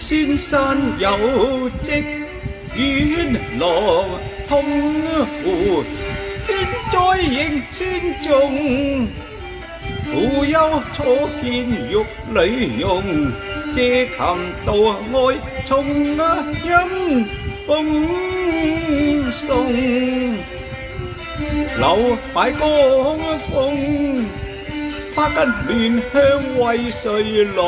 仙山有跡遠樂通湖，邊栽迎仙眾。扶幽初見玉女容，借琴道愛重音風送。柳擺江風，花間亂香為誰濃？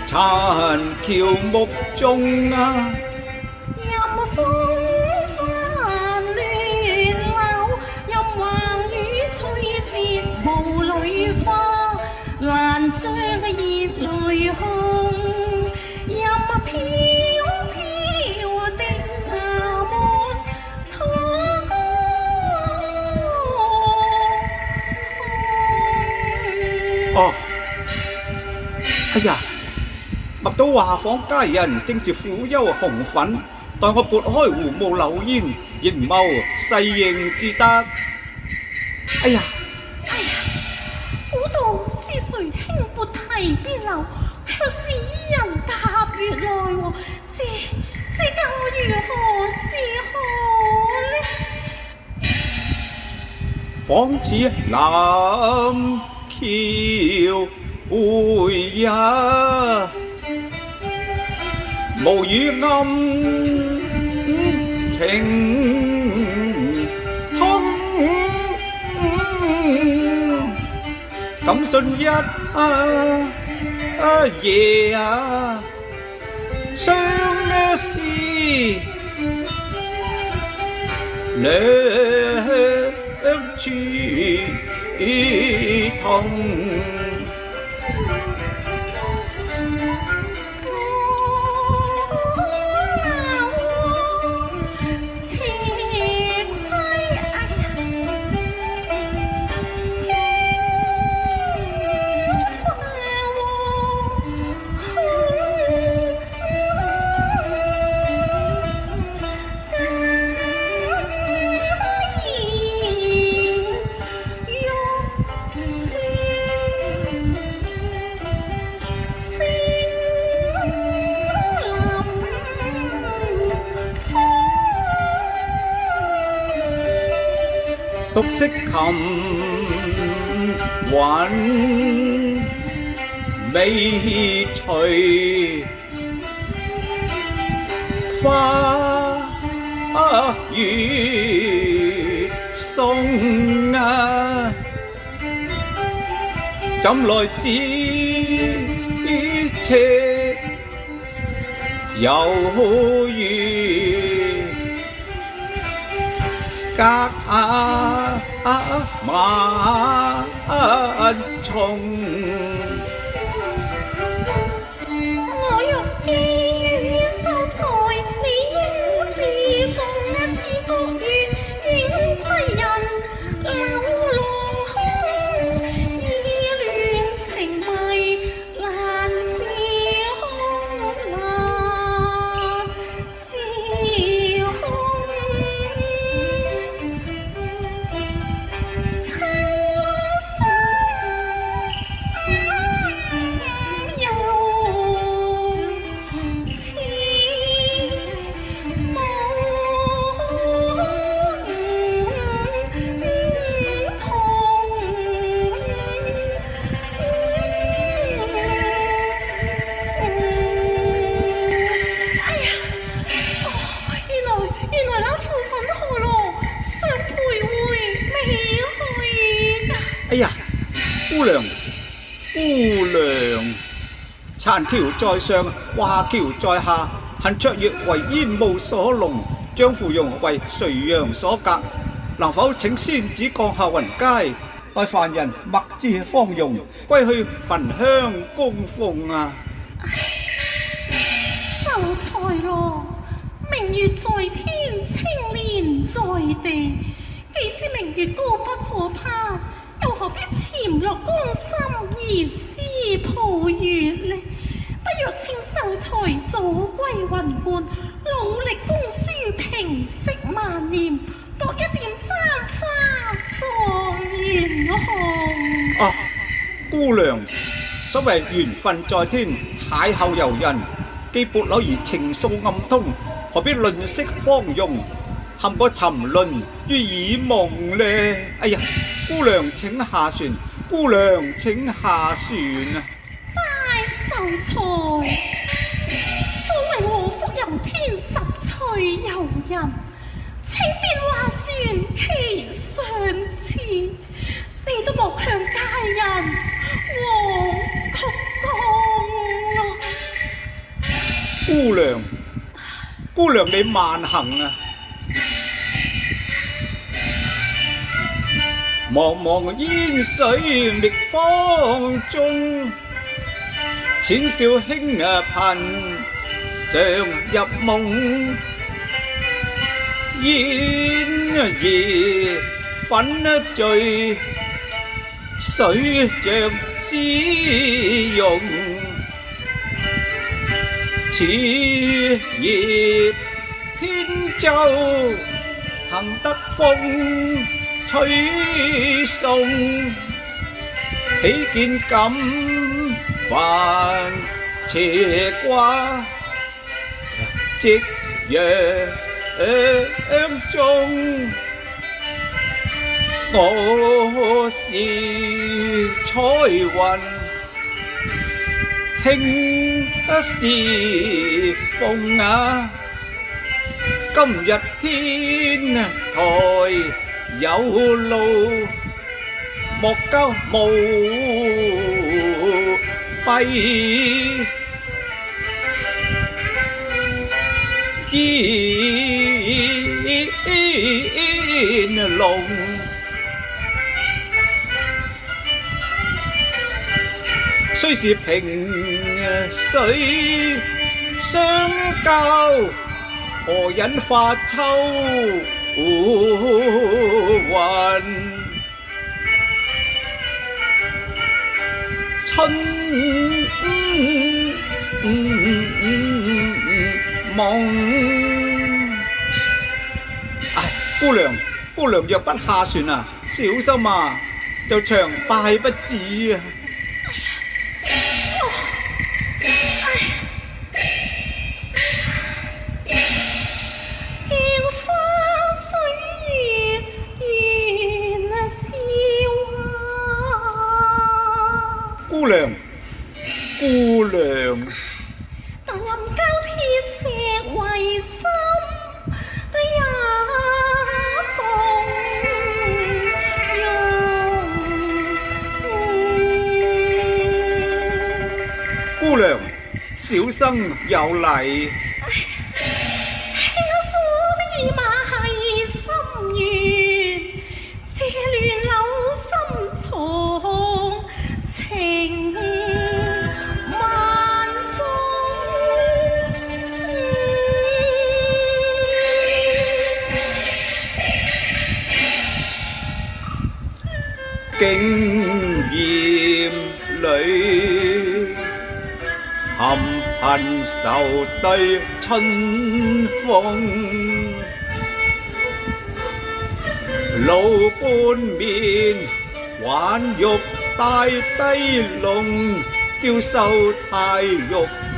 殘橋木中啊，任風花亂柳，任橫雨吹折無淚花，難將熱淚控。任飄飄的霞滿楚歌。哦，哎呀！麥到華房佳人正是苦憂紅粉，待我撥開胡霧柳煙，凝眸細認至得。哎呀！估到是誰輕撥提別樓，卻是伊人踏月來喎。這教我如何是好呢？仿似南橋回也。無語暗情通，敢信一夜相思兩處痛。獨惜琴韻未隨，花雨送啊，怎來知尺有餘？隔萬重。我欲寄予秀才，你應自重自覺月應歸人流浪空，意亂情迷難自控，難自控。哎呀，姑娘，殘橋在上，華僑在下，恨卓越為煙霧所籠，將芙蓉為垂楊所隔。能否請仙子降下雲階，待凡人墨至芳容，歸去焚香供奉啊！秀才郎，明月在天，青蓮在地，既知明月高不可攀，又何必潛落江心而思抱月呢？不若請秀才早歸雲觀，努力供書平息萬念，博一點簪花作元紅。啊，姑娘，所謂緣分在天，邂逅遊人，既撥柳而情愫暗通，何必吝嗇芳容，陷我沉淪於耳夢呢？哎呀，姑娘請下船，姑娘請下船啊！大秀才，所謂禍福由天，十趣由人，請便話算其上次，你都莫向佳人黃曲江啊！姑娘你慢行啊！茫茫煙水覓芳蹤，淺笑輕顰常入夢。煙兒粉醉，水像脂溶。此葉扁舟，行得風吹送。喜見錦帆斜掛，夕陽中。我是彩雲，輕是鳳啊！今日天台有路，莫教無弊。煙籠雖是平水相交，何引發秋雲？春夢。唉，姑娘若不下船啊，小心啊，就長敗不至啊！姑娘，但任交鐵石為心，也動容。姑娘，小生有禮。輕所的馬係心願，借亂柳心藏情萬種。經驗裏含貧愁對春風，路半面還欲大低籠，嬌羞態欲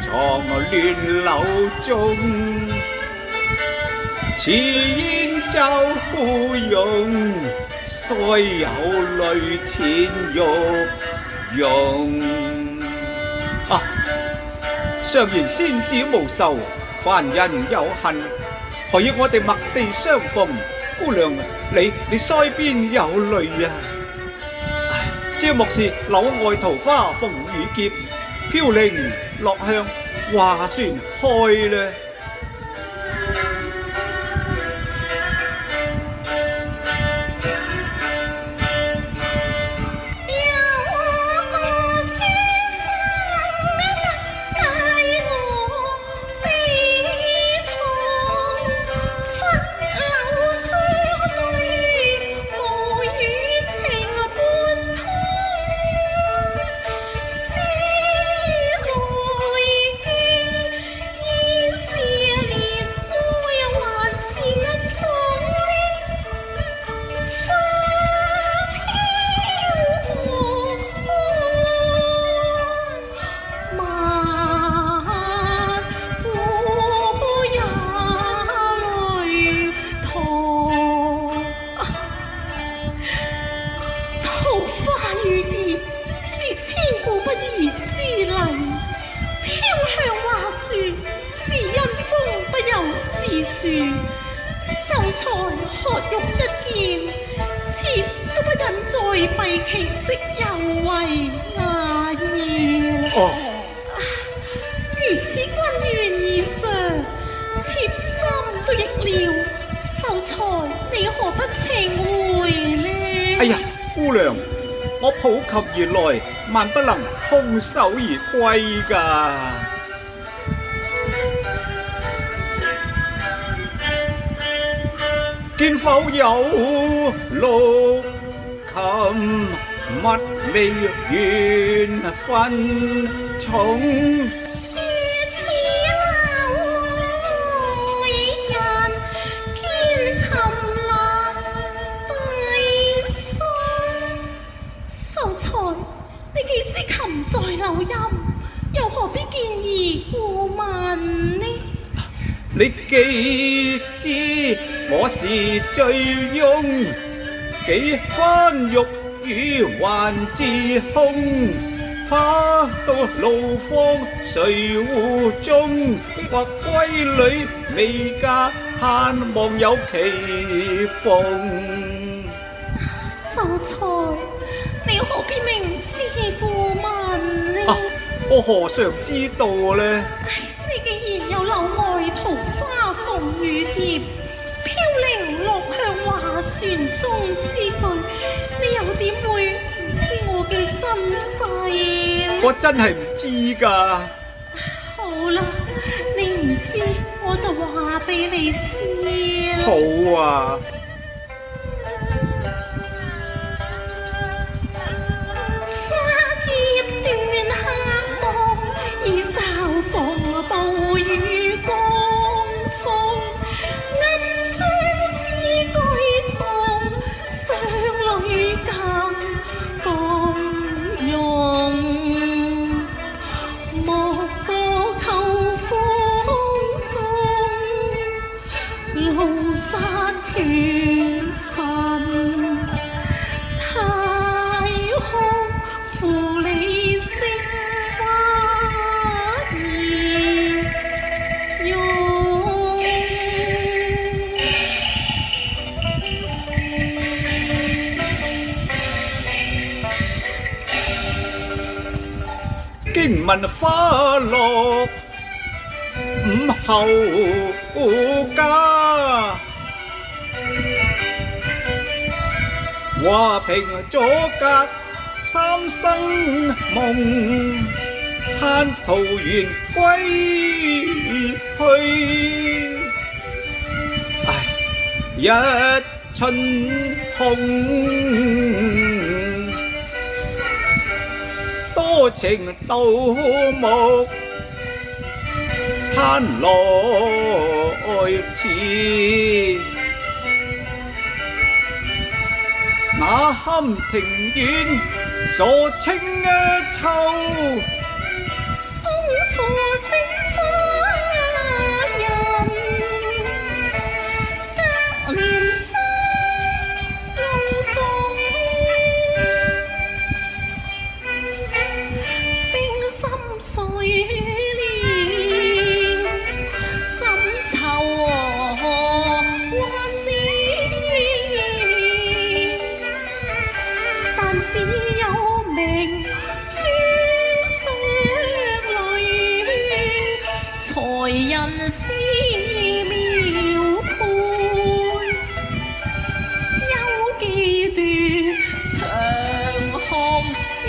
藏亂柳中。似煙罩孤勇，雖有淚淺欲溶。啊！常言仙子無仇，凡人有恨，何以我哋陌地相逢？姑娘，你腮邊有淚啊！唉，這莫是柳外桃花逢雨劫，飄零落向華船開呢。是秀才渴欲一見，妾都不忍再避其色，又為壓腰。哦，如此君願以上，妾心都逆了。秀才，你何不請回呢？哎呀，姑娘，我抱及而來，萬不能空手而歸㗎。見否有六琴蜜味緣分重，說似會人見琴難閉心。秀才，你既知琴在柳音，又何必見而故問呢？你既知我是醉翁，幾番欲語還自空。花到怒放誰護中？或閨女未嫁，盼望有期逢。秀才，你何必明知故問呢？啊，我何嘗知道呢？你既然有柳外桃花鳳羽蝶，飄零落向畫船中之句，你又點會唔知我嘅身世呢？我真係唔知㗎。好啦，你唔知我就話俾你知啦。好啊。花葉斷黑夢，已嘲諷暴雨江風。暗中詩句中，雙淚更共融。莫過秋風中，路殺權臣。太空負你色花兒容。經聞花落午後家，話平阻隔三生夢，嘆桃源歸去。唉，一春空，多情杜牧盼來遲。那堪庭院鎖清秋，空負星花人，隔簾霜龍中，冰心碎了，怎酬還念？但只有明珠雙淚，才人思描繪，憂幾段長空雨。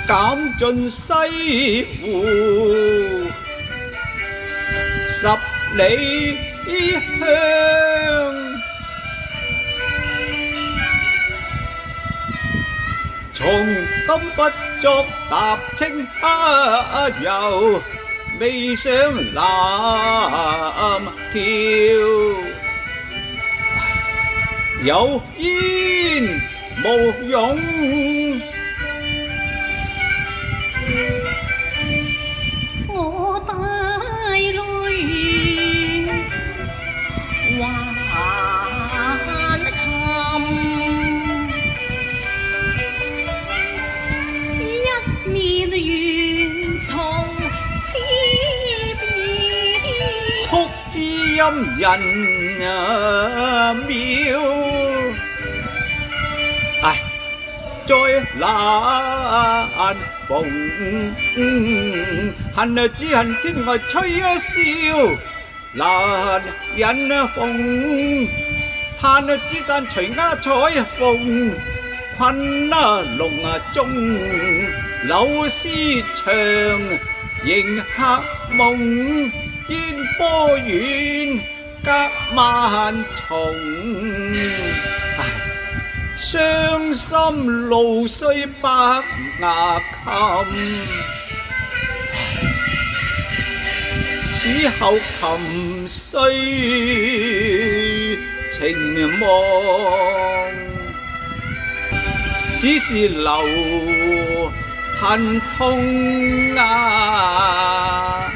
減盡西湖10里香，從今不作踏青遊，未上南橋。有煙無用，我帶淚還含，一面緣從此別。人廟。唉，再難逢，恨只恨天外吹笑，難人逢。嘆只讚隨鴉彩鳳，困籠中柳絲長，迎客夢，煙波遠，隔萬重。唉，傷心路須百牙琴，此後琴須情忘，只是留恨痛啊！